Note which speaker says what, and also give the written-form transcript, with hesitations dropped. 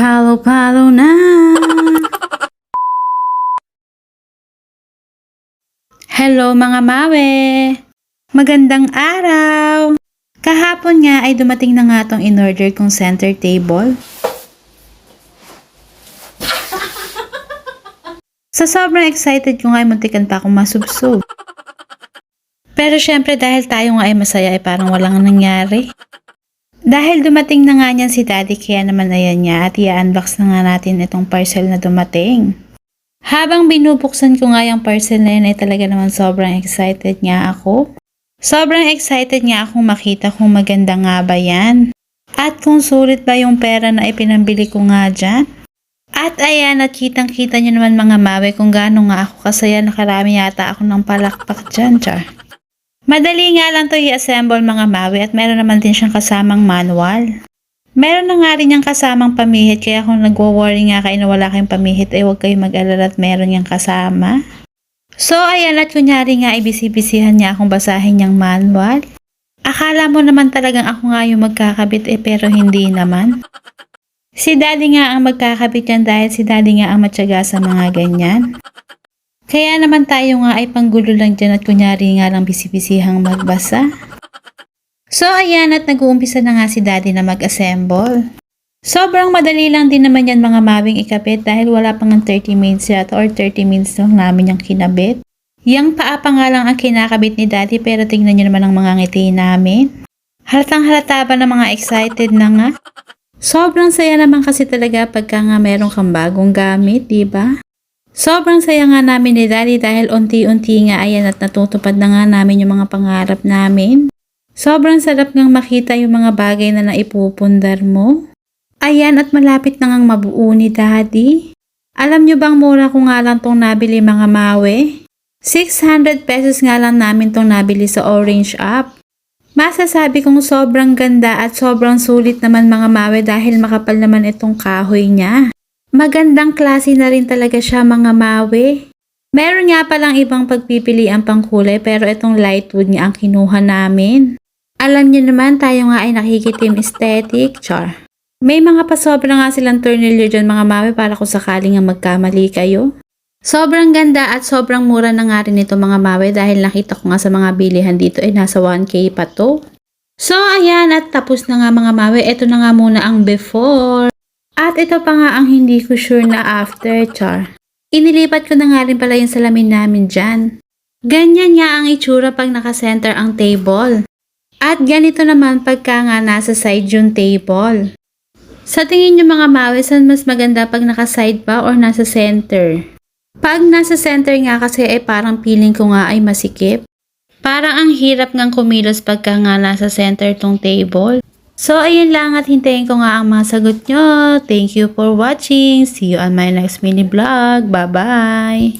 Speaker 1: Palo-palo na! Hello mga mawe! Magandang araw! Kahapon nga ay dumating na nga tong in-order kong center table. Sa sobrang excited ko nga ay muntikan pa akong masubsob. Pero syempre dahil tayo nga ay masaya ay parang walang nangyari. Dahil dumating na nga niyan si Daddy kaya naman ayan niya at i-unbox na nga natin itong parcel na dumating. Habang binubuksan ko nga yung parcel na yun ay talaga naman sobrang excited nga ako. Sobrang excited nga akong makita kung maganda nga ba yan. At kung sulit ba yung pera na ipinambili ko nga dyan. At ayan at kitang-kita nyo naman mga mawe kung gaano nga ako kasaya nakarami yata ako ng palakpak dyan, char. Madali nga lang to i-assemble mga mawe at meron naman din siyang kasamang manual. Meron na nga rin niyang kasamang pamihit kaya kung nagwo-worry nga kayo na wala kayong pamihit ay huwag kayong mag-alala at meron niyang kasama. So ayan at kunyari nga ibisi-bisihan niya akong basahin niyang manual. Akala mo naman talagang ako nga yung magkakabit pero hindi naman. Si Daddy nga ang magkakabit yan dahil si Daddy nga ang matyaga sa mga ganyan. Kaya naman tayo nga ay panggulo lang dyan at kunyari nga lang bisibisihang magbasa. So ayan at nag-uumpisa na nga si Daddy na mag-assemble. Sobrang madali lang din naman yan mga mawing ikabit dahil wala pang 30 minutes yata or 30 minutes lang namin yung kinabit. Yang paa pa nga lang ang kinakabit ni Daddy pero tingnan nyo naman ang mga ngiti namin. Halatang halata ba na mga excited na nga? Sobrang saya naman kasi talaga pagka nga meron kang bagong gamit, diba? Sobrang saya nga namin ni Daddy dahil unti-unti nga ayan at natutupad na nga namin yung mga pangarap namin. Sobrang sarap ngang makita yung mga bagay na naipupundar mo. Ayan at malapit na ngang mabuo ni Daddy. Alam nyo bang mura ko nga lang tong nabili mga mawe? 600 pesos nga lang namin tong nabili sa Orange App. Masasabi kong sobrang ganda at sobrang sulit naman mga mawe dahil makapal naman itong kahoy niya. Magandang klase na rin talaga siya mga mawe. Meron nga palang ibang pagpipilian pang kulay pero itong light wood niya ang kinuha namin. Alam niyo naman tayo nga ay nakikitim aesthetic, char. May mga pasobra nga silang tornilyo dyan mga mawe para kung sakaling nga magkamali kayo. Sobrang ganda at sobrang mura na nga rin ito mga mawe dahil nakita ko nga sa mga bilihan dito ay nasa 1K pa to. So ayan at tapos na nga mga mawe, ito na nga muna ang before. At ito pa nga ang hindi ko sure na after, char. Inilipat ko na nga rin pala yung salamin namin dyan. Ganyan nga ang itsura pag nakasenter ang table. At ganito naman pagka nga nasa side yung table. Sa tingin nyo mga mawe, saan mas maganda pag nakaside pa or nasa center? Pag nasa center nga kasi ay parang feeling ko nga ay masikip. Parang ang hirap ngang kumilos pagka nga nasa center tong table. So ayun lang at hintayin ko nga ang mga sagot nyo. Thank you for watching. See you on my next mini vlog. Bye bye!